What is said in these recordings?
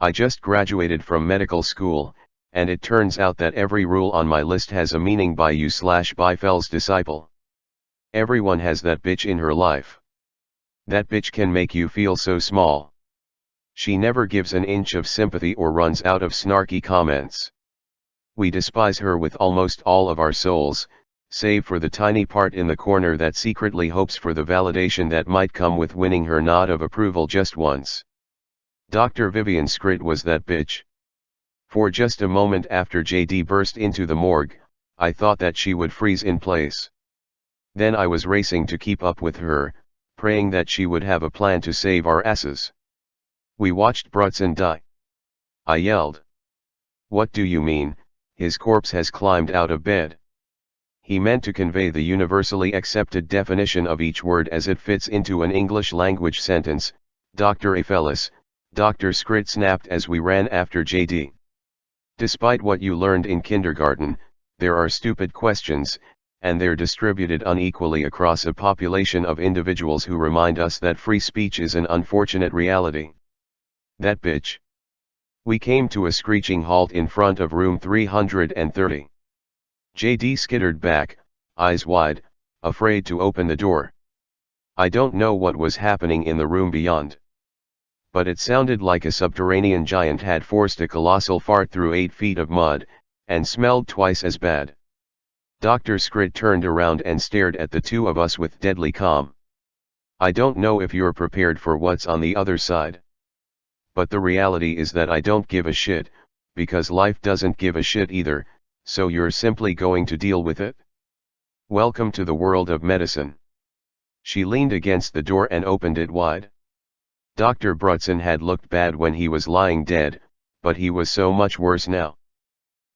I just graduated from medical school, and it turns out that every rule on my list has a meaning by you/ByfelsDisciple. Everyone has that bitch in her life. That bitch can make you feel so small. She never gives an inch of sympathy or runs out of snarky comments. We despise her with almost all of our souls, save for the tiny part in the corner that secretly hopes for the validation that might come with winning her nod of approval just once. Dr. Vivian Scrit was that bitch. For just a moment after JD burst into the morgue, I thought that she would freeze in place. Then I was racing to keep up with her, praying that she would have a plan to save our asses. We watched Brutson die. I yelled. "What do you mean, his corpse has climbed out of bed?" He meant to convey the universally accepted definition of each word as it fits into an English language sentence. "Dr. Byfels," Dr. Scrit snapped as we ran after JD. Despite what you learned in kindergarten, there are stupid questions, and they're distributed unequally across a population of individuals who remind us that free speech is an unfortunate reality. That bitch. We came to a screeching halt in front of room 330. JD skittered back, eyes wide, afraid to open the door. I don't know what was happening in the room beyond. But it sounded like a subterranean giant had forced a colossal fart through 8 feet of mud, and smelled twice as bad. Dr. Scrit turned around and stared at the two of us with deadly calm. "I don't know if you're prepared for what's on the other side. But the reality is that I don't give a shit, because life doesn't give a shit either, so you're simply going to deal with it. Welcome to the world of medicine." She leaned against the door and opened it wide. Dr. Brutson had looked bad when he was lying dead, but he was so much worse now.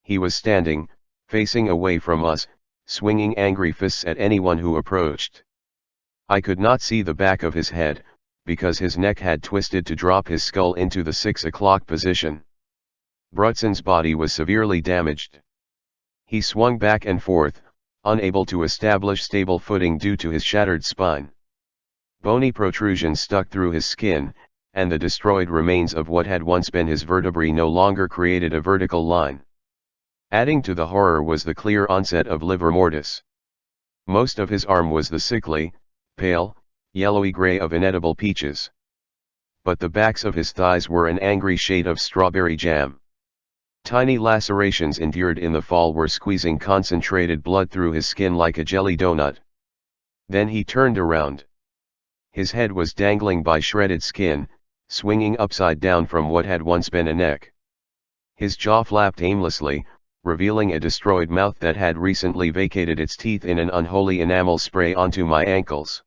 He was standing, facing away from us, swinging angry fists at anyone who approached. I could not see the back of his head, because his neck had twisted to drop his skull into the 6 o'clock position. Brutson's body was severely damaged. He swung back and forth, unable to establish stable footing due to his shattered spine. Bony protrusions stuck through his skin, and the destroyed remains of what had once been his vertebrae no longer created a vertical line. Adding to the horror was the clear onset of livor mortis. Most of his arm was the sickly, pale, yellowy gray of inedible peaches. But the backs of his thighs were an angry shade of strawberry jam. Tiny lacerations endured in the fall were squeezing concentrated blood through his skin like a jelly donut. Then he turned around. His head was dangling by shredded skin, swinging upside down from what had once been a neck. His jaw flapped aimlessly, revealing a destroyed mouth that had recently vacated its teeth in an unholy enamel spray onto my ankles.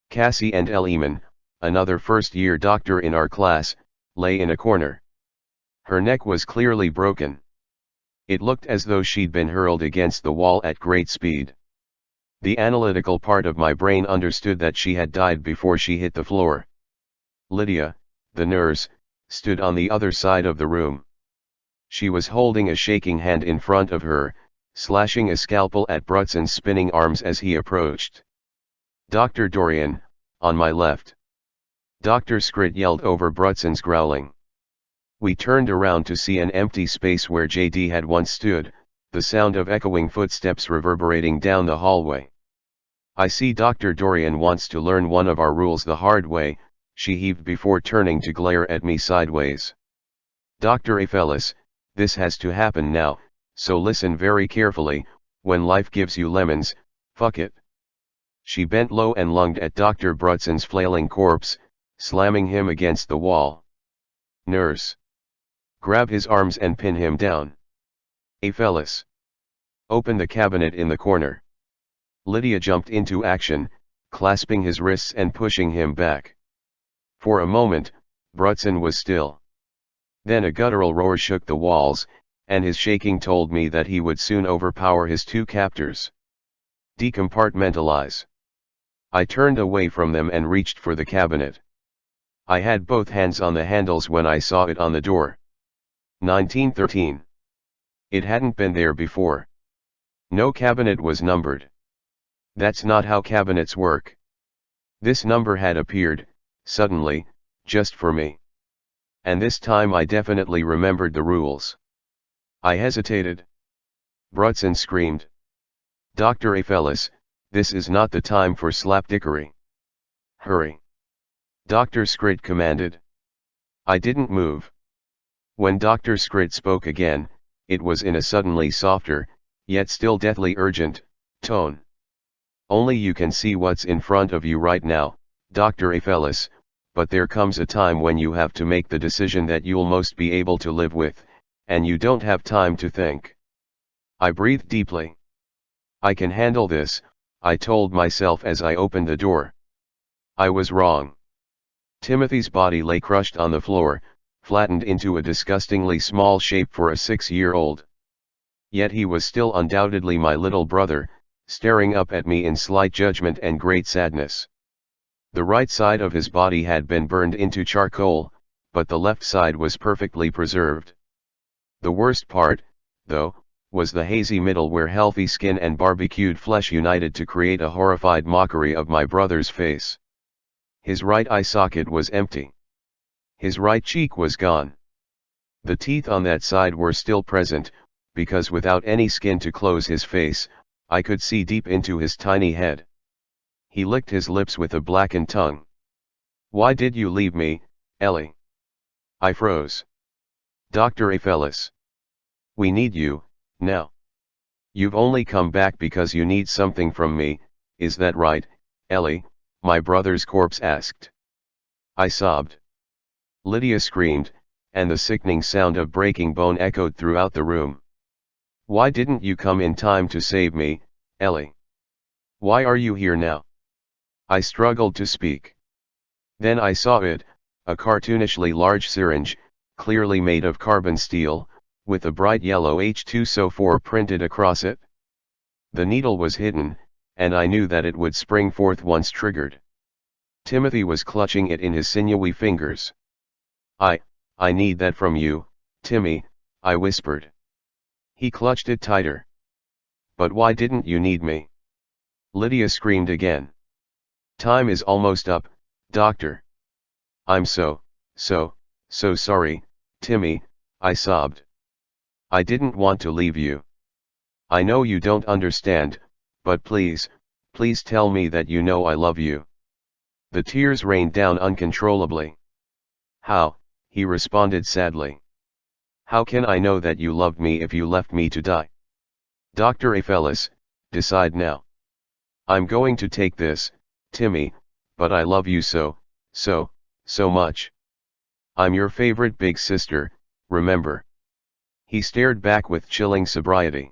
Cassie and Elleman, another first-year doctor in our class, lay in a corner. Her neck was clearly broken. It looked as though she'd been hurled against the wall at great speed. The analytical part of my brain understood that she had died before she hit the floor. Lydia, the nurse, stood on the other side of the room. She was holding a shaking hand in front of her, slashing a scalpel at Brutson's spinning arms as he approached. "Dr. Dorian, on my left." Dr. Scrit yelled over Brutson's growling. We turned around to see an empty space where JD had once stood, the sound of echoing footsteps reverberating down the hallway. "I see Dr. Dorian wants to learn one of our rules the hard way," she heaved before turning to glare at me sideways. "Dr. Byfels, this has to happen now, so listen very carefully. When life gives you lemons, fuck it." She bent low and lunged at Dr. Brutson's flailing corpse, slamming him against the wall. "Nurse. Grab his arms and pin him down. Byfels. Open the cabinet in the corner." Lydia jumped into action, clasping his wrists and pushing him back. For a moment, Brutson was still. Then a guttural roar shook the walls, and his shaking told me that he would soon overpower his two captors. "Decompartmentalize." I turned away from them and reached for the cabinet. I had both hands on the handles when I saw it on the door. 1913. It hadn't been there before. No cabinet was numbered. That's not how cabinets work. This number had appeared, suddenly, just for me. And this time I definitely remembered the rules. I hesitated. Brutson screamed. Dr. Aphelis, this is not the time for slapdickery. Hurry. Dr. Scrit commanded. I didn't move. When Dr. Scrit spoke again, it was in a suddenly softer, yet still deathly urgent, tone. Only you can see what's in front of you right now, Dr. Aphelis, but there comes a time when you have to make the decision that you'll most be able to live with, and you don't have time to think. I breathed deeply. I can handle this, I told myself as I opened the door. I was wrong. Timothy's body lay crushed on the floor, flattened into a disgustingly small shape for a 6-year-old. Yet he was still undoubtedly my little brother, staring up at me in slight judgment and great sadness. The right side of his body had been burned into charcoal, but the left side was perfectly preserved. The worst part, though, was the hazy middle where healthy skin and barbecued flesh united to create a horrified mockery of my brother's face. His right eye socket was empty. His right cheek was gone. The teeth on that side were still present, because without any skin to close his face, I could see deep into his tiny head. He licked his lips with a blackened tongue. Why did you leave me, Ellie? I froze. Dr. Aphelis. We need you, now. You've only come back because you need something from me, is that right, Ellie? My brother's corpse asked. I sobbed. Lydia screamed, and the sickening sound of breaking bone echoed throughout the room. Why didn't you come in time to save me, Ellie? Why are you here now? I struggled to speak. Then I saw it, a cartoonishly large syringe, clearly made of carbon steel, with a bright yellow H2SO4 printed across it. The needle was hidden, and I knew that it would spring forth once triggered. Timothy was clutching it in his sinewy fingers. I need that from you, Timmy, I whispered. He clutched it tighter. But why didn't you need me? Lydia screamed again. Time is almost up, doctor. I'm so sorry, Timmy, I sobbed. I didn't want to leave you. I know you don't understand, but please tell me that you know I love you. The tears rained down uncontrollably. How, he responded sadly. How can I know that you loved me if you left me to die? Dr. Aphelis, decide now. I'm going to take this, Timmy, but I love you so much. I'm your favorite big sister, remember. He stared back with chilling sobriety.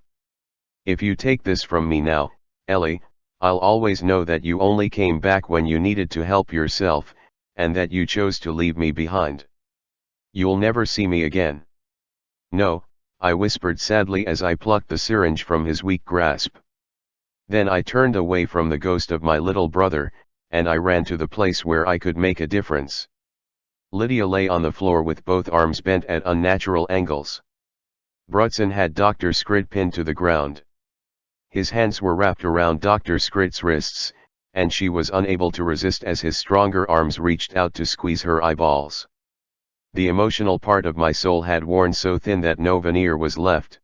If you take this from me now, Ellie, I'll always know that you only came back when you needed to help yourself, and that you chose to leave me behind. You'll never see me again. No, I whispered sadly as I plucked the syringe from his weak grasp. Then I turned away from the ghost of my little brother, and I ran to the place where I could make a difference. Lydia lay on the floor with both arms bent at unnatural angles. Brutson had Dr. Scrit pinned to the ground. His hands were wrapped around Dr. Scrit's wrists, and she was unable to resist as his stronger arms reached out to squeeze her eyeballs. The emotional part of my soul had worn so thin that no veneer was left.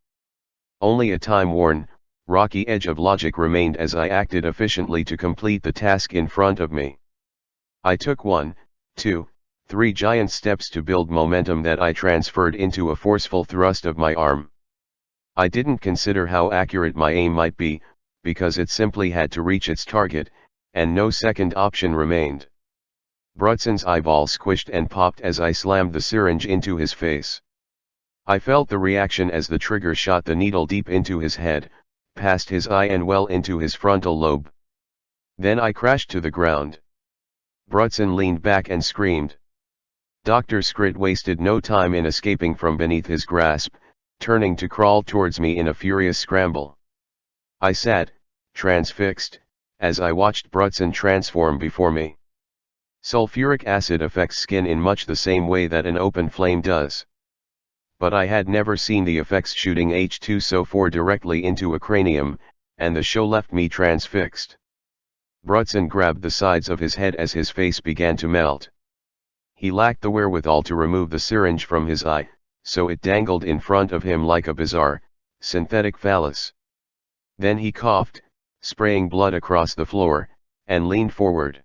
Only a time-worn, rocky edge of logic remained as I acted efficiently to complete the task in front of me. I took 1, 2, 3 giant steps to build momentum that I transferred into a forceful thrust of my arm. I didn't consider how accurate my aim might be, because it simply had to reach its target, and no second option remained. Brutson's eyeball squished and popped as I slammed the syringe into his face. I felt the reaction as the trigger shot the needle deep into his head, past his eye and well into his frontal lobe. Then I crashed to the ground. Brutson leaned back and screamed. Dr. Scrit wasted no time in escaping from beneath his grasp, turning to crawl towards me in a furious scramble. I sat, transfixed, as I watched Brutson transform before me. Sulfuric acid affects skin in much the same way that an open flame does. But I had never seen the effects shooting H2SO4 directly into a cranium, and the show left me transfixed. Brutson grabbed the sides of his head as his face began to melt. He lacked the wherewithal to remove the syringe from his eye, so it dangled in front of him like a bizarre, synthetic phallus. Then he coughed, spraying blood across the floor, and leaned forward.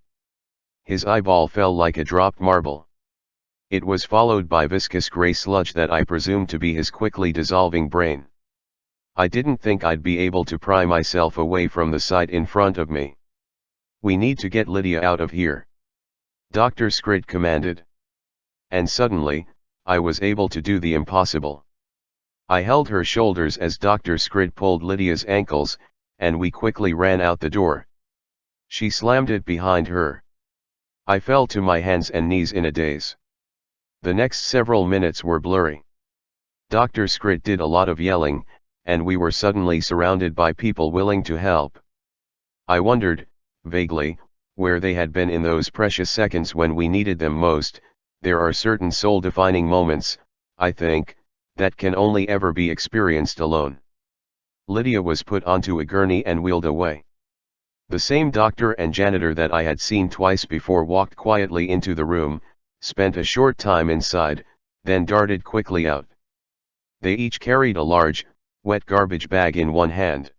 His eyeball fell like a dropped marble. It was followed by viscous gray sludge that I presumed to be his quickly dissolving brain. I didn't think I'd be able to pry myself away from the sight in front of me. "We need to get Lydia out of here," Dr. Scrid commanded. And suddenly, I was able to do the impossible. I held her shoulders as Dr. Scrid pulled Lydia's ankles, and we quickly ran out the door. She slammed it behind her. I fell to my hands and knees in a daze. The next several minutes were blurry. Dr. Scrid did a lot of yelling, and we were suddenly surrounded by people willing to help. I wondered, vaguely, where they had been in those precious seconds when we needed them most. There are certain soul-defining moments, I think, that can only ever be experienced alone. Lydia was put onto a gurney and wheeled away. The same doctor and janitor that I had seen twice before walked quietly into the room, spent a short time inside, then darted quickly out. They each carried a large, wet garbage bag in one hand.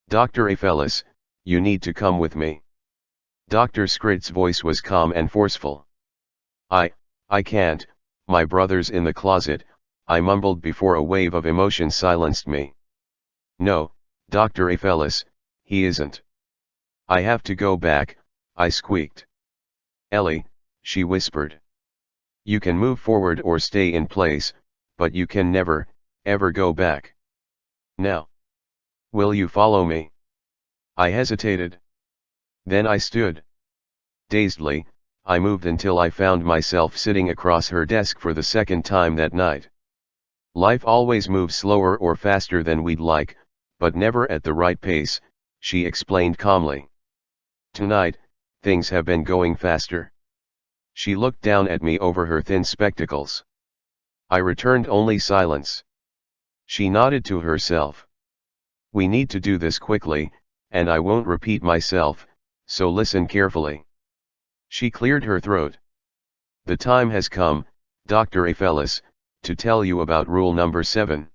"Dr. Byfels, you need to come with me." Dr. Scrid's voice was calm and forceful. I can't, my brother's in the closet," I mumbled before a wave of emotion silenced me. "No, Dr. Byfels, he isn't." "I have to go back," I squeaked. "Ellie," she whispered. "You can move forward or stay in place, but you can never, ever go back. Now. Will you follow me?" I hesitated. Then I stood. Dazedly, I moved until I found myself sitting across her desk for the second time that night. "Life always moves slower or faster than we'd like, but never at the right pace," she explained calmly. "Tonight, things have been going faster." She looked down at me over her thin spectacles. I returned only silence. She nodded to herself. "We need to do this quickly, and I won't repeat myself, so listen carefully." She cleared her throat. "The time has come, Dr. Byfels, to tell you about rule number 7.